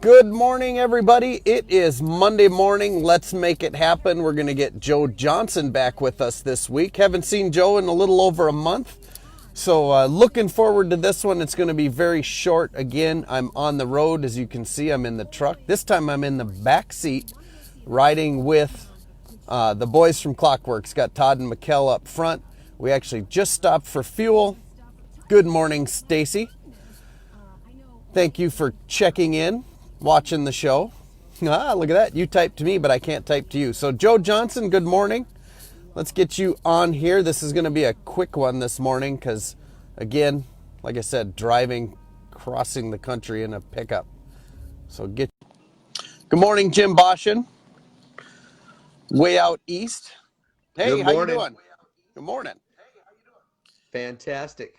Good morning, everybody. It is Monday morning. Let's make it happen. We're going to get Joe Johnson back with us this week. Haven't seen Joe in a little over a month. So looking forward to this one. It's going to be very short. Again, I'm on the road. As you can see, I'm in the truck. This time I'm in the back seat riding with the boys from Clockworks. Got Todd and Mikkel up front. We actually just stopped for fuel. Good morning, Stacy. Thank you for checking in, watching the show. Ah, look at that. You typed to me, but I can't type to you. So, Joe Johnson, good morning. Let's get you on here. This is going to be a quick one this morning because, again, like I said, driving, crossing the country in a pickup. So, get. Good morning, Jim Boshin, way out east. Good Hey, how you morning. doing? Good morning. Fantastic.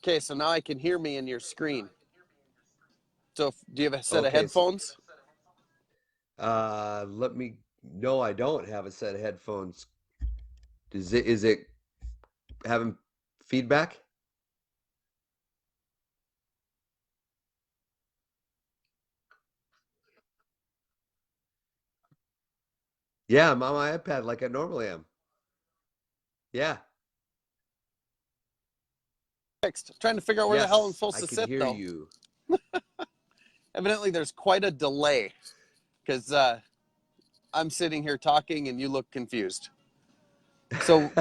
Okay, so now I can hear me in your screen. So, do you have a set of Okay, so headphones? let me no, I don't have a set of headphones. Is it having feedback? Yeah, I'm on my iPad like I normally am. Yeah. Fixed. Trying to figure out where the hell I'm Yes, supposed I to can sit, hear though. you. Evidently, there's quite a delay because I'm sitting here talking and you look confused. So,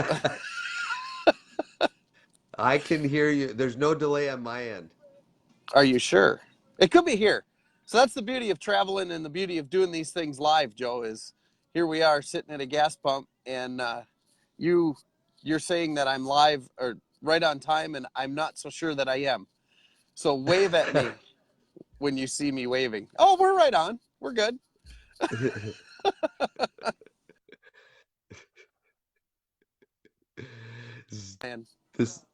I can hear you. There's no delay on my end. are you sure? It could be here. So that's the beauty of traveling and the beauty of doing these things live, Joe, is here we are sitting at a gas pump and you you're saying that I'm live or right on time and I'm not so sure that I am. So wave at me when you see me waving. Oh, we're right on. We're good. And This,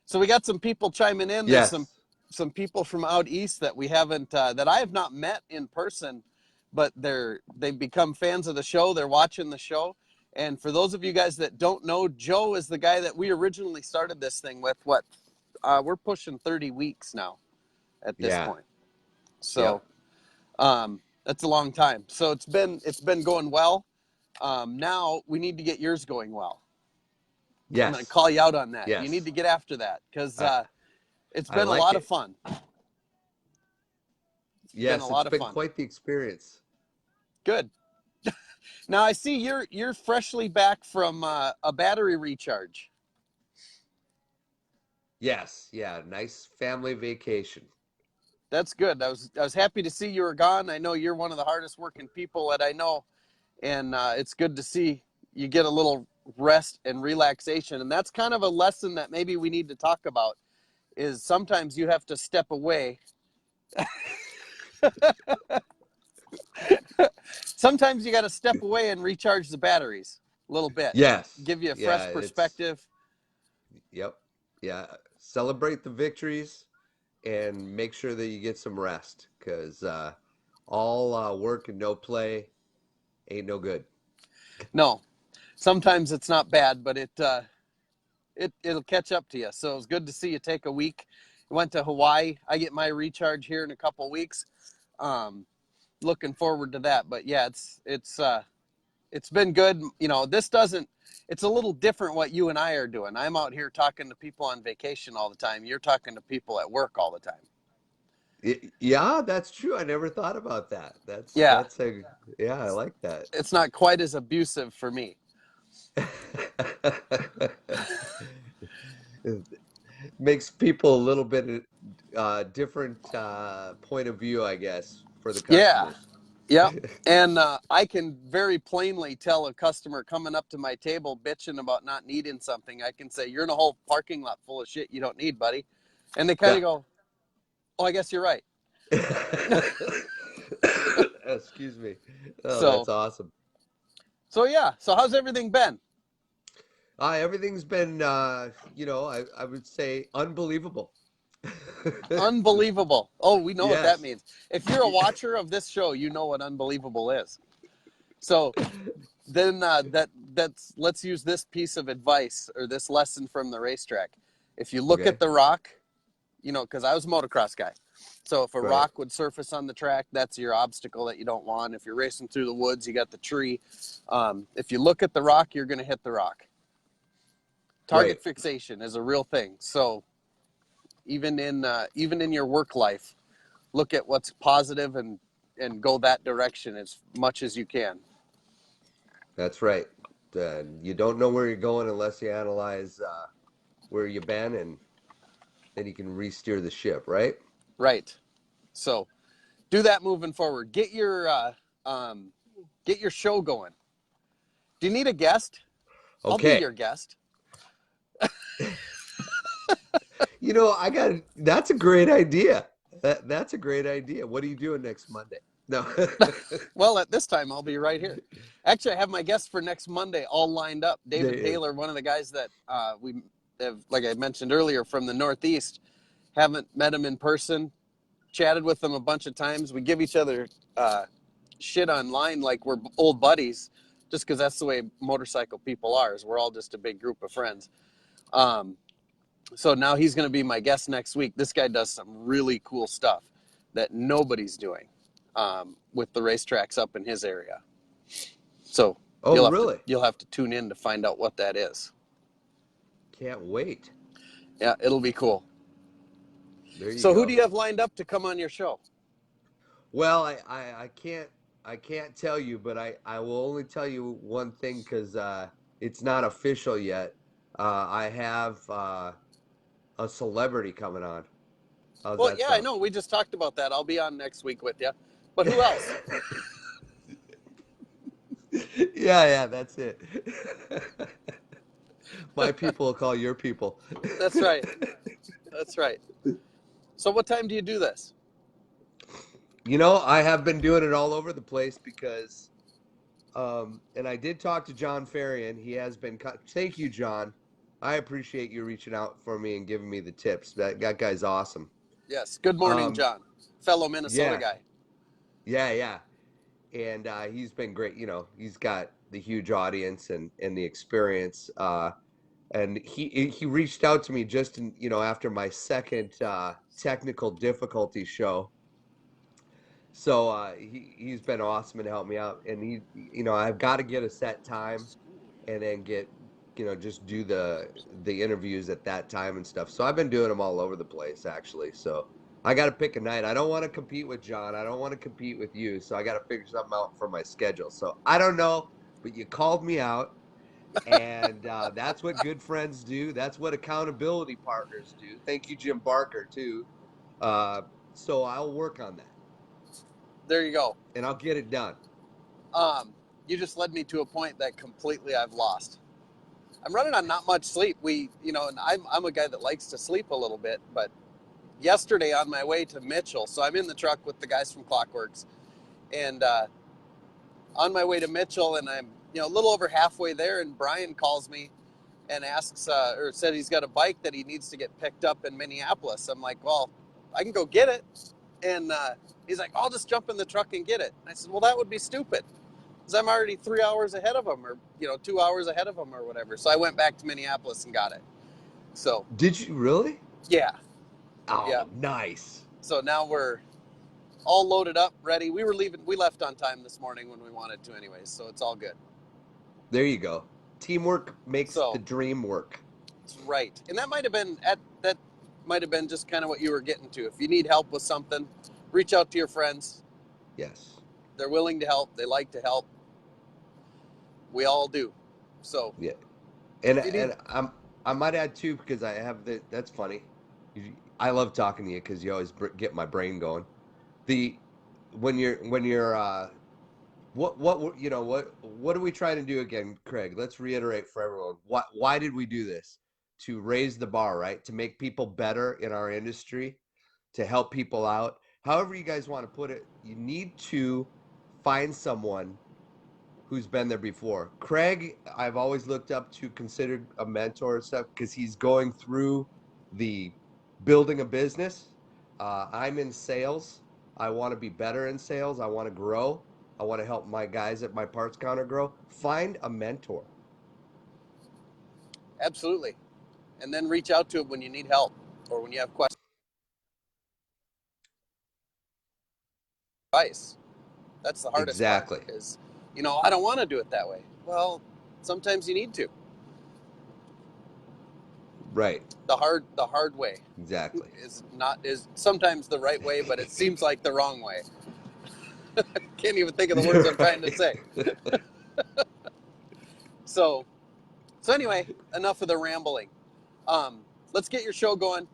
so we got some people chiming in. There's some yes. people from out east that we haven't that I have not met in person, but they've become fans of the show. They're watching the show. And for those of you guys that don't know, Joe is the guy that we originally started this thing with. What we're pushing 30 weeks now at this Yeah. point. So Yep. that's a long time. So it's been going well. Now we need to get yours going well. I'm going to Yes. call you out on that. You need Yes. to get after that because I it's I been a like lot of it. fun. It's been a Yes, it's lot of been fun. quite the experience. Good. Now I see you're freshly back from a battery recharge. Yes, yeah, nice family vacation. That's good. I was happy to see you were gone. I know you're one of the hardest working people that I know, and it's good to see you get a little rest and relaxation. And that's kind of a lesson that maybe we need to talk about. Is sometimes you have to step away. Sometimes you got to step away and recharge the batteries a little bit, Yes. give you a Yeah, fresh it's perspective. yep. Yeah, celebrate the victories and make sure that you get some rest because all work and no play ain't no good. No, sometimes it's not bad, but it'll catch up to you. So it's good to see you take a week. Went to Hawaii. I get my recharge here in a couple of weeks. Um, Looking forward to that. But yeah, it's been good. You know, this doesn't. It's a little different what you and I are doing. I'm out here talking to people on vacation all the time. You're talking to people at work all the time. Yeah, that's true. I never thought about that. Yeah, That's a yeah, I like that. it's not quite as abusive for me. Makes people a little bit different point of view, I guess, for the Yeah, customers. yep. And I can very plainly tell a customer coming up to my table bitching about not needing something. I can say, "You're in a whole parking lot full of shit you don't need, buddy," and they kind Yeah. of go, "Oh, I guess you're right." Excuse me. Oh, So, that's awesome. so yeah. So how's everything been? Everything's been, I would say unbelievable. Unbelievable. Oh, we know what that Yes. means. If you're a watcher of this show, you know what unbelievable is. So then that's let's use this piece of advice or this lesson from the racetrack. If you look Okay. at the rock, you know, because I was a motocross guy. So if a Right. rock would surface on the track, that's your obstacle that you don't want. If you're racing through the woods, you got the tree. If you look at the rock, you're going to hit the rock. Right. Target fixation is a real thing. So even in your work life, look at what's positive and go that direction as much as you can. That's right. You don't know where you're going unless you analyze where you've been, and then you can re-steer the ship, right? Right. So do that moving forward. Um, get your show going. Do you need a guest? I'll be Okay. your guest. That's a great idea. That's a great idea. What are you doing next Monday? No. Well, at this time, I'll be right here. Actually, I have my guests for next Monday all lined up. David They- Taylor, one of the guys that we have, like I mentioned earlier, from the Northeast. Haven't met him in person, chatted with him a bunch of times. We give each other shit online like we're old buddies, just because that's the way motorcycle people are. Is we're all just a big group of friends. Um, so now he's going to be my guest next week. This guy does some really cool stuff that nobody's doing with the racetracks up in his area. So oh, really? you'll have to tune in to find out what that is. Can't wait. Yeah, it'll be cool. There you So who do go. you have lined up to come on your show? Well, I can't tell you, but I will only tell you one thing because it's not official yet. I have a celebrity coming on. How's Well, that yeah, I sound? know. We just talked about that. I'll be on next week with you. But who else? Yeah, yeah, that's it. My people will call your people. That's right. That's right. So what time do you do this? I have been doing it all over the place because, and I did talk to John Ferrian. He has been, thank you, John. I appreciate you reaching out for me and giving me the tips. That guy's awesome. Yes. Good morning, Um, John. Fellow Minnesota yeah, guy. yeah, yeah. And he's been great. He's got the huge audience and the experience. And he reached out to me just after my second technical difficulty show. So he's been awesome and helped me out. And I've got to get a set time and then just do the interviews at that time and stuff. So I've been doing them all over the place actually. So I got to pick a night. I don't want to compete with John. I don't want to compete with you. So I got to figure something out for my schedule. So I don't know, but you called me out, and that's what good friends do. That's what accountability partners do. Thank you, Jim Barker, too. Uh, so I'll work on that There you go. and I'll get it done. Um, you just led me to a point that completely I've lost. I'm running on not much sleep. And I'm a guy that likes to sleep a little bit, but yesterday on my way to Mitchell, so I'm in the truck with the guys from Clockworks, and on my way to Mitchell, and I'm a little over halfway there, and Brian calls me and asks or said he's got a bike that he needs to get picked up in Minneapolis. I'm like, well, I can go get it, and he's like, I'll just jump in the truck and get it. And I said, well, that would be stupid, because I'm already 3 hours ahead of him, or 2 hours ahead of him, or whatever. So I went back to Minneapolis and got it. So Did you really? yeah, yeah. Oh, nice. So now we're all loaded up, ready. We left on time this morning when we wanted to anyways, so it's all good. There you go. Teamwork makes the So dream work. that's right. And that might have been just kind of what you were getting to. If you need help with something, reach out to your friends. Yes. They're willing to help. They like to help. We all do. So Yeah. And if you need, and I might add too because that's funny. I love talking to you because you always get my brain going. The when you're what are we trying to do again, Craig? Let's reiterate for everyone. Why did we do this? To raise the bar, right? To make people better in our industry, to help people out. However you guys want to put it, you need to find someone who's been there before. Craig, I've always looked up to, considered a mentor and stuff because he's going through the building a business. I'm in sales. I want to be better in sales. I want to grow. I want to help my guys at my parts counter grow. Find a mentor. absolutely. And then reach out to them when you need help or when you have questions. advice. That's the hardest part Exactly. because, I don't want to do it that way. Well, sometimes you need to. Right. The hard way Exactly. is sometimes the right way, but it seems like the wrong way. Can't even think of the words I'm trying to Right. say. So anyway, enough of the rambling. Um, let's get your show going.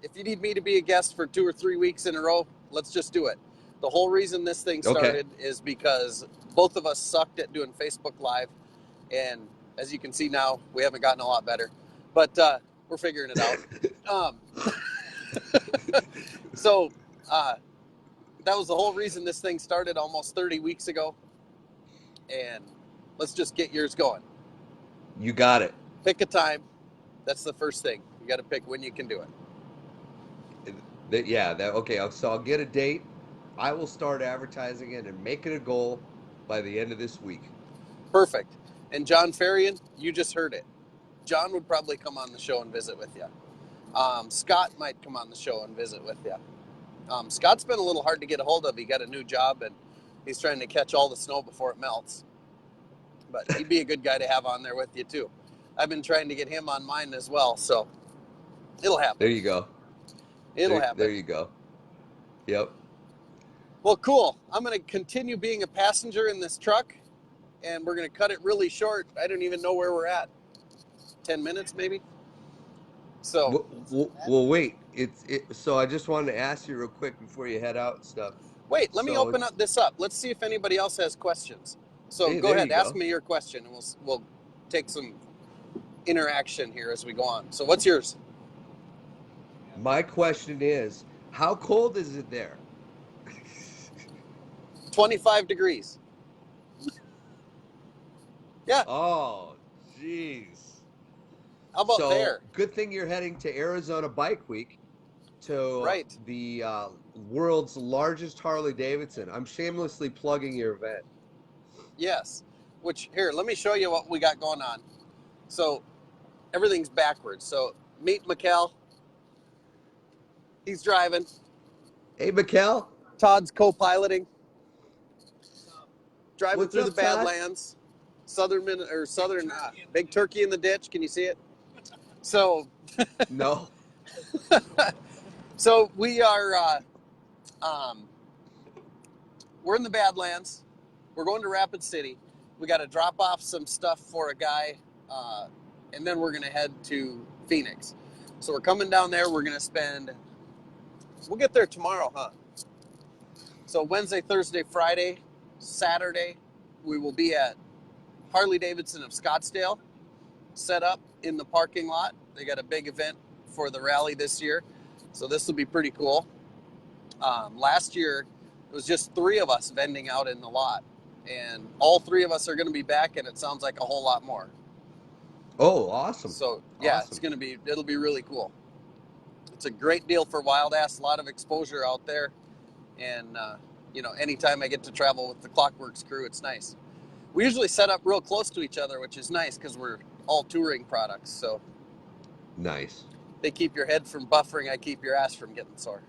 If you need me to be a guest for 2 or 3 weeks in a row, let's just do it. The whole reason this thing Okay. started is because both of us sucked at doing Facebook Live. And as you can see now, we haven't gotten a lot better. But we're figuring it out. Um, so that was the whole reason this thing started almost 30 weeks ago. And let's just get yours going. You got it. Pick a time. That's the first thing. You got to pick when you can do it. Okay. So I'll get a date. I will start advertising it and make it a goal by the end of this week. Perfect. And John Farian, you just heard it. John would probably come on the show and visit with you. Scott might come on the show and visit with you. Scott's been a little hard to get a hold of. He got a new job and he's trying to catch all the snow before it melts. But he'd be a good guy to have on there with you too. I've been trying to get him on mine as well, so it'll happen. There you go. It'll happen. There you go. Yep. Well, cool. I'm going to continue being a passenger in this truck, and we're going to cut it really short. I don't even know where we're at. 10 minutes, maybe? So. Well, wait. So I just wanted to ask you real quick before you head out and stuff. Wait, let me open this up. Let's see if anybody else has questions. So Hey, go there ahead, you ask go. me your question, and we'll take some interaction here as we go on. So what's yours? My question is, how cold is it there? 25 degrees. Yeah. Oh, jeez. How about So there? good thing you're heading to Arizona Bike Week to Right. the world's largest Harley Davidson. I'm shamelessly plugging your event. Yes. Which, here, let me show you what we got going on. So everything's backwards. So meet Mikkel. He's driving. Hey, Mikkel. Todd's co-piloting. Driving What's through up, the Todd? Badlands. Southern big turkey in the ditch. Can you see it? So No. so we are we're in the Badlands. We're going to Rapid City. We got to drop off some stuff for a guy, and then we're going to head to Phoenix. So we're coming down there. We're going to we'll get there tomorrow, huh? So Wednesday, Thursday, Friday, Saturday, we will be at Harley Davidson of Scottsdale, set up in the parking lot. They got a big event for the rally this year, so this will be pretty cool. Last year, it was just 3 of us vending out in the lot, and all 3 of us are going to be back, and it sounds like a whole lot more. Oh, awesome. So yeah, awesome. it'll be really cool. It's a great deal for Wild Ass, a lot of exposure out there, and anytime I get to travel with the Clockworks crew, it's nice. We usually set up real close to each other, which is nice because we're all touring products. So nice. they keep your head from buffering. I keep your ass from getting sore.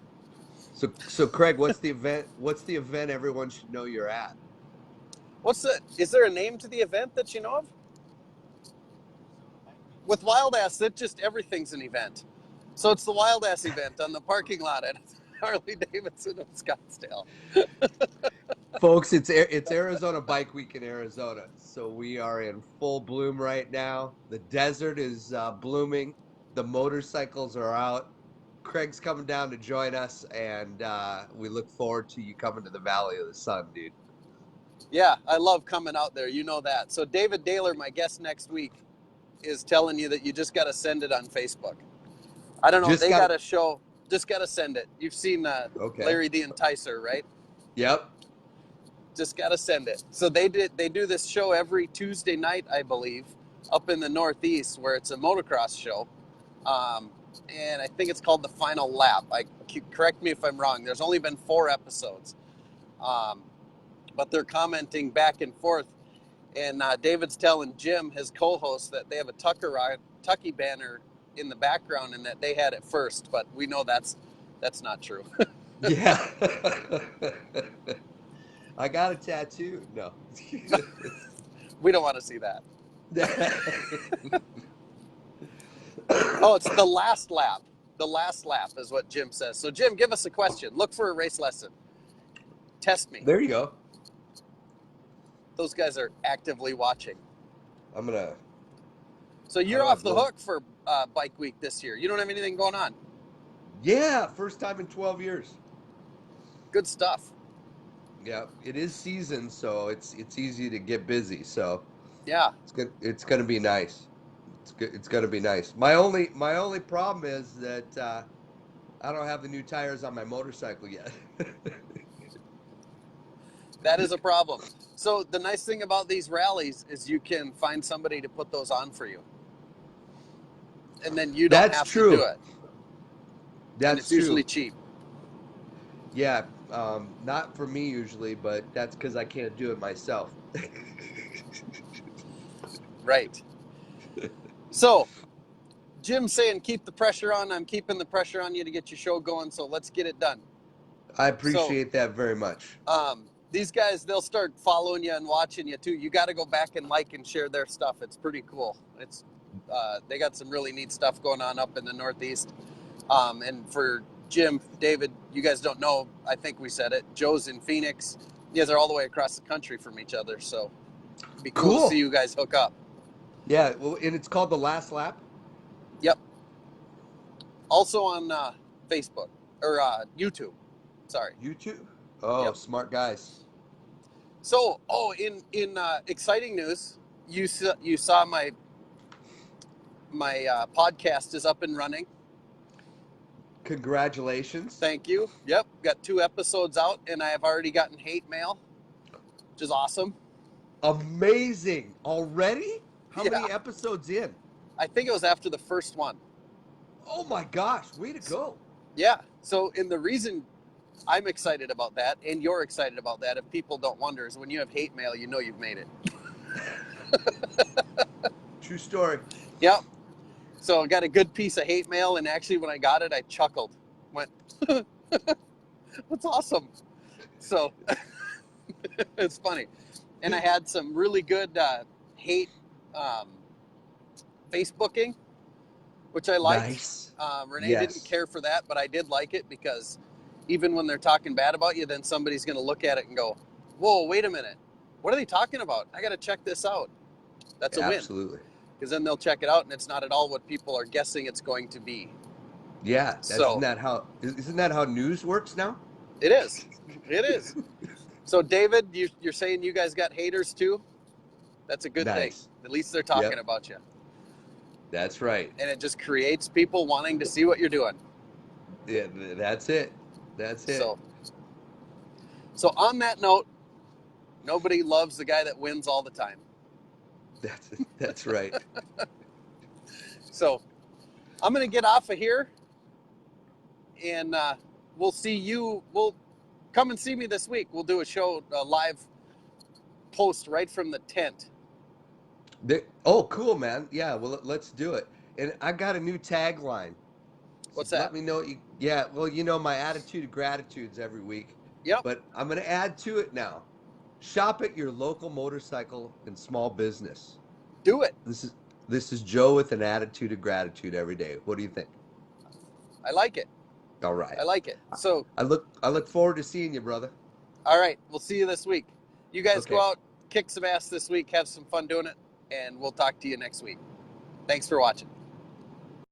So Craig, what's the event? What's the event everyone should know you're at? Is there a name to the event that you know of? With Wild Ass, everything's an event. So it's the Wild Ass event on the parking lot at Harley Davidson of Scottsdale. Folks, it's Arizona Bike Week in Arizona, so we are in full bloom right now. The desert is blooming. The motorcycles are out. Craig's coming down to join us, and we look forward to you coming to the Valley of the Sun, dude. Yeah, I love coming out there. You know that. So David Daler, my guest next week, is telling you that you just got to send it on Facebook. I don't know. They got a show. Just got to send it. You've seen Okay. Larry the Enticer, right? Yep. Just got to send it. So they do this show every Tuesday night, I believe, up in the Northeast, where it's a motocross show. And I think it's called The Final Lap. Correct me if I'm wrong. There's only been 4 episodes. But they're commenting back and forth. And David's telling Jim, his co-host, that they have a Tucky banner in the background and that they had it first. But we know that's not true. Yeah. I got a tattoo. No. We don't want to see that. Oh, it's the last lap. The last lap is what Jim says. So, Jim, give us a question. Look for a race lesson. Test me. There you go. Those guys are actively watching. I'm gonna. So How you're do I off the blow? hook for Bike Week this year. You don't have anything going on. Yeah, first time in 12 years. Good stuff. Yeah, it is season, so it's easy to get busy. So Yeah. it's good. It's gonna be nice. It's good. It's gonna be nice. My only problem is that I don't have the new tires on my motorcycle yet. That is a problem. So the nice thing about these rallies is you can find somebody to put those on for you. And then you don't That's have to do true. it. And That's it's usually true. cheap. Yeah, not for me usually, but that's because I can't do it myself. Right. So Jim's saying keep the pressure on. I'm keeping the pressure on you to get your show going. So let's get it done. I So appreciate that very much. these guys, they'll start following you and watching you too. You got to go back and like and share their stuff. It's pretty cool. It's they got some really neat stuff going on up in the Northeast. And for Jim, David, you guys don't know, I think we said it. Joe's in Phoenix. You guys are all the way across the country from each other. So it'd be cool to see Cool. you guys hook up. Yeah, well, and it's called The Last Lap. Yep. Also on Facebook or YouTube. Sorry. YouTube. Oh, Yep. smart guys. So, in exciting news, you saw my podcast is up and running. Congratulations. Thank you. Yep, got 2 episodes out, and I have already gotten hate mail, which is awesome. Amazing. Already? How Yeah, many episodes in? I think it was after the first one. Oh my gosh, way to go. Yeah. So, and the reason I'm excited about that, and you're excited about that, if people don't wonder, is when you have hate mail, you know you've made it. True story. Yep. So I got a good piece of hate mail, and actually, when I got it, I chuckled. Went, that's awesome. So it's funny. And I had some really good hate Facebooking, which I liked. Nice. Renee didn't Yes. care for that, but I did like it because even when they're talking bad about you, then somebody's going to look at it and go, whoa, wait a minute. What are they talking about? I got to check this out. That's a win. Absolutely. Because then they'll check it out, and it's not at all what people are guessing it's going to be. Yeah, So isn't that how news works now? it is. It is. So, David, you're saying you guys got haters too? That's a good thing. Nice. At least they're talking Yep. about you. That's right. And it just creates people wanting to see what you're doing. Yeah, that's it. That's it. So on that note, nobody loves the guy that wins all the time. That's right. So I'm going to get off of here, and we'll see you. We'll come and see me this week. We'll do a show, a live post right from the tent. Oh, cool, man. Yeah, well, let's do it. And I got a new tagline. What's So that? let me know what you. Yeah, well, my attitude of gratitude's every week, Yep. but I'm going to add to it now. Shop at your local motorcycle and small business. Do it. This is Joe with an attitude of gratitude every day. What do you think? I like it. All right. I like it. So, I look forward to seeing you, brother. all right. We'll see you this week. You guys go Okay. out, kick some ass this week, have some fun doing it, and we'll talk to you next week. Thanks for watching.